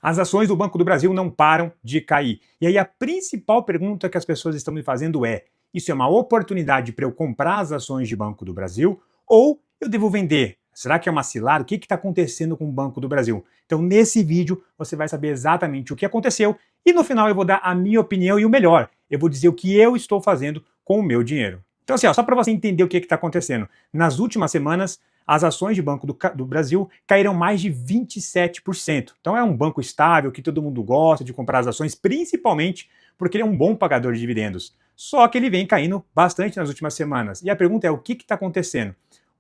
As ações do Banco do Brasil não param de cair. E aí a principal pergunta que as pessoas estão me fazendo é: isso é uma oportunidade para eu comprar as ações de Banco do Brasil ou eu devo vender? Será que é uma cilada? O que está acontecendo com o Banco do Brasil? Então, nesse vídeo, você vai saber exatamente o que aconteceu e no final eu vou dar a minha opinião e o melhor, eu vou dizer o que eu estou fazendo com o meu dinheiro. Então, assim, ó, só para você entender o que está acontecendo. Nas últimas semanas, as ações de Banco do Brasil caíram mais de 27%. Então é um banco estável que todo mundo gosta de comprar as ações, principalmente porque ele é um bom pagador de dividendos. Só que ele vem caindo bastante nas últimas semanas. E a pergunta é: o que está acontecendo?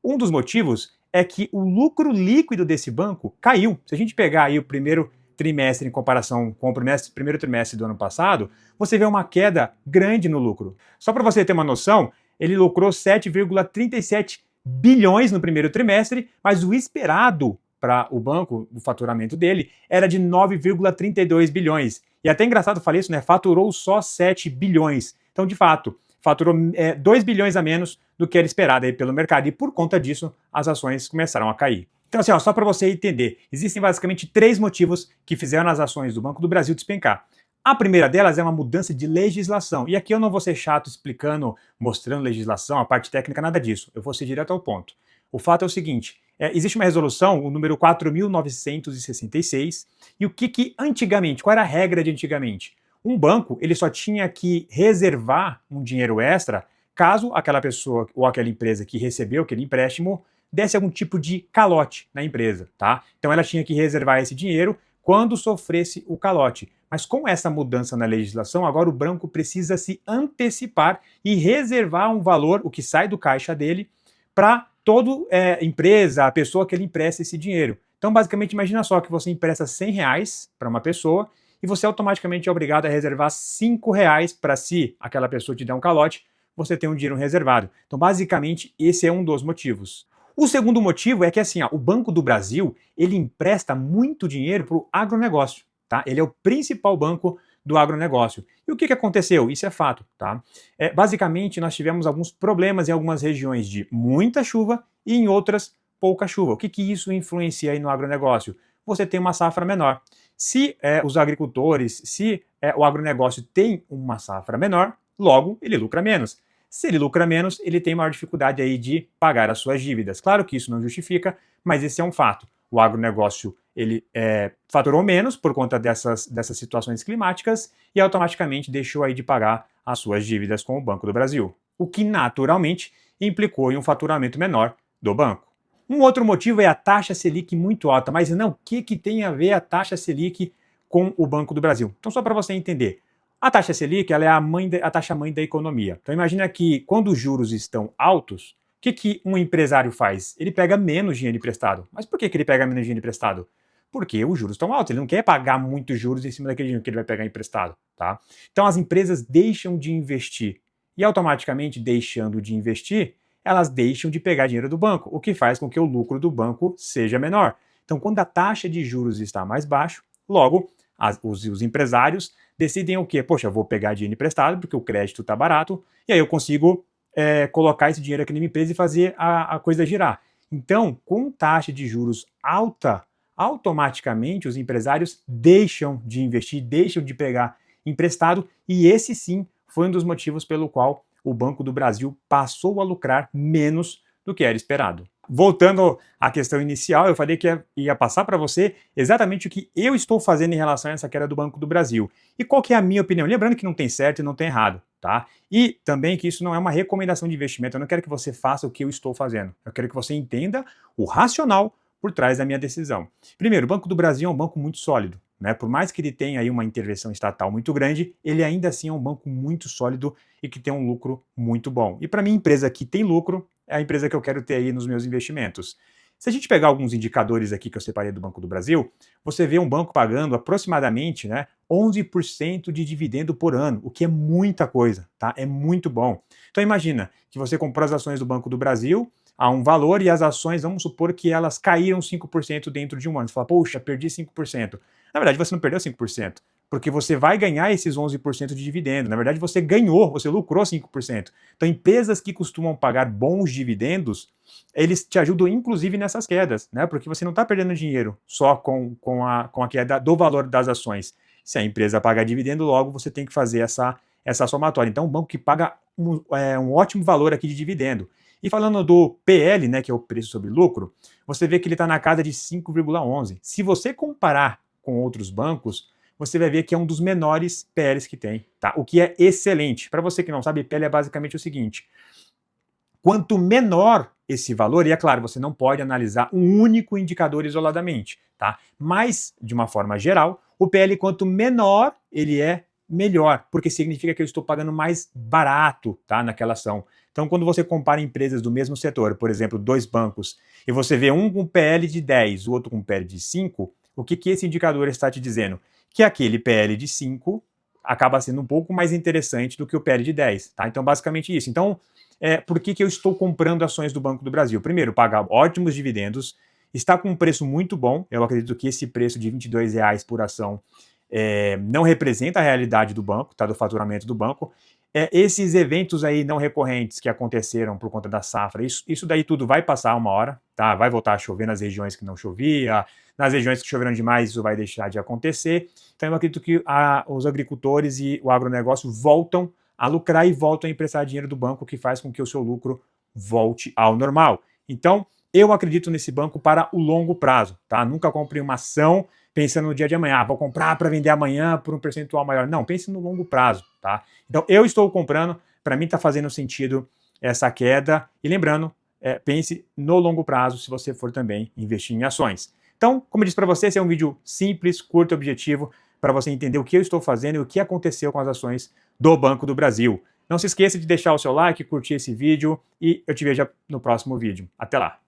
Um dos motivos é que o lucro líquido desse banco caiu. Se a gente pegar aí o primeiro trimestre em comparação com o primeiro trimestre do ano passado, você vê uma queda grande no lucro. Só para você ter uma noção, ele lucrou 7,37 bilhões no primeiro trimestre, mas o esperado para o banco, o faturamento dele, era de 9,32 bilhões. E até engraçado falar isso, né? Faturou só 7 bilhões. Então, de fato, faturou 2 bilhões a menos do que era esperado aí pelo mercado. E por conta disso, as ações começaram a cair. Então, assim, ó, só para você entender, existem basicamente 3 motivos que fizeram as ações do Banco do Brasil despencar. A primeira delas é uma mudança de legislação. E aqui eu não vou ser chato explicando, mostrando legislação, a parte técnica, nada disso. Eu vou ser direto ao ponto. O fato é o seguinte, existe uma resolução, o número 4.966, e o que antigamente, qual era a regra de antigamente? Um banco, ele só tinha que reservar um dinheiro extra caso aquela pessoa ou aquela empresa que recebeu aquele empréstimo desse algum tipo de calote na empresa, tá? Então ela tinha que reservar esse dinheiro quando sofresse o calote. Mas com essa mudança na legislação, agora o banco precisa se antecipar e reservar um valor, o que sai do caixa dele, para toda empresa, a pessoa que ele empresta esse dinheiro. Então, basicamente, imagina só que você empresta R$100 para uma pessoa e você automaticamente é obrigado a reservar R$5 para se aquela pessoa te der um calote, você tem um dinheiro reservado. Então, basicamente, esse é um dos motivos. O segundo motivo é que assim, ó, o Banco do Brasil ele empresta muito dinheiro para o agronegócio. Tá? Ele é o principal banco do agronegócio. E o que aconteceu? Isso é fato. Tá? Basicamente, nós tivemos alguns problemas em algumas regiões de muita chuva e em outras pouca chuva. O que isso influencia aí no agronegócio? Você tem uma safra menor. Se os agricultores, se o agronegócio tem uma safra menor, logo ele lucra menos. Se ele lucra menos, ele tem maior dificuldade aí de pagar as suas dívidas. Claro que isso não justifica, mas esse é um fato. O agronegócio ele faturou menos por conta dessas situações climáticas e automaticamente deixou aí de pagar as suas dívidas com o Banco do Brasil, o que naturalmente implicou em um faturamento menor do banco. Um outro motivo é a taxa Selic muito alta, mas não, o que tem a ver a taxa Selic com o Banco do Brasil? Então só para você entender, a taxa Selic ela é a taxa mãe da economia. Então imagina que quando os juros estão altos, o que um empresário faz? Ele pega menos dinheiro emprestado. Mas por que ele pega menos dinheiro emprestado? Porque os juros estão altos, ele não quer pagar muitos juros em cima daquele dinheiro que ele vai pegar emprestado. Tá? Então as empresas deixam de investir. E automaticamente deixando de investir, elas deixam de pegar dinheiro do banco, o que faz com que o lucro do banco seja menor. Então quando a taxa de juros está mais baixa, logo os empresários decidem o quê? Poxa, eu vou pegar dinheiro emprestado porque o crédito está barato e aí eu consigo colocar esse dinheiro aqui na minha empresa e fazer a coisa girar. Então, com taxa de juros alta, automaticamente os empresários deixam de investir, deixam de pegar emprestado e esse sim foi um dos motivos pelo qual o Banco do Brasil passou a lucrar menos do que era esperado. Voltando à questão inicial, eu falei que ia passar para você exatamente o que eu estou fazendo em relação a essa queda do Banco do Brasil. E qual que é a minha opinião? Lembrando que não tem certo e não tem errado, tá? E também que isso não é uma recomendação de investimento, eu não quero que você faça o que eu estou fazendo. Eu quero que você entenda o racional por trás da minha decisão. Primeiro, o Banco do Brasil é um banco muito sólido, né? Por mais que ele tenha aí uma intervenção estatal muito grande, ele ainda assim é um banco muito sólido e que tem um lucro muito bom. E para mim, empresa que tem lucro, é a empresa que eu quero ter aí nos meus investimentos. Se a gente pegar alguns indicadores aqui que eu separei do Banco do Brasil, você vê um banco pagando aproximadamente 11% de dividendo por ano, o que é muita coisa, tá? É muito bom. Então imagina que você comprou as ações do Banco do Brasil a um valor e as ações, vamos supor que elas caíram 5% dentro de um ano. Você fala, poxa, perdi 5%. Na verdade, você não perdeu 5%. porque você vai ganhar esses 11% de dividendo. Na verdade, você ganhou, você lucrou 5%. Então, empresas que costumam pagar bons dividendos, eles te ajudam inclusive nessas quedas, né? Porque você não está perdendo dinheiro só com a queda do valor das ações. Se a empresa pagar dividendo, logo você tem que fazer essa somatória. Então, um banco que paga um ótimo valor aqui de dividendo. E falando do PL, né, que é o preço sobre lucro, você vê que ele está na casa de 5,11. Se você comparar com outros bancos, você vai ver que é um dos menores PLs que tem, tá? O que é excelente. Para você que não sabe, PL é basicamente o seguinte: quanto menor esse valor, e é claro, você não pode analisar um único indicador isoladamente, tá? Mas, de uma forma geral, o PL, quanto menor ele é, melhor, porque significa que eu estou pagando mais barato, tá, naquela ação. Então, quando você compara empresas do mesmo setor, por exemplo, dois bancos, e você vê um com PL de 10, o outro com PL de 5, o que esse indicador está te dizendo? Que aquele PL de 5 acaba sendo um pouco mais interessante do que o PL de 10, tá? Então, basicamente isso. Então, por que eu estou comprando ações do Banco do Brasil? Primeiro, paga ótimos dividendos, está com um preço muito bom. Eu acredito que esse preço de R$ 22 por ação não representa a realidade do banco, tá, do faturamento do banco. Esses eventos aí não recorrentes que aconteceram por conta da safra, isso daí tudo vai passar uma hora, tá? Vai voltar a chover nas regiões que não chovia, nas regiões que choveram demais isso vai deixar de acontecer. Então eu acredito que os agricultores e o agronegócio voltam a lucrar e voltam a emprestar dinheiro do banco, que faz com que o seu lucro volte ao normal. Então, eu acredito nesse banco para o longo prazo, tá? Nunca compre uma ação pensando no dia de amanhã, vou comprar para vender amanhã por um percentual maior. Não, pense no longo prazo, tá? Então, eu estou comprando, para mim está fazendo sentido essa queda. E lembrando, pense no longo prazo se você for também investir em ações. Então, como eu disse para você, esse é um vídeo simples, curto e objetivo, para você entender o que eu estou fazendo e o que aconteceu com as ações do Banco do Brasil. Não se esqueça de deixar o seu like, curtir esse vídeo e eu te vejo no próximo vídeo. Até lá!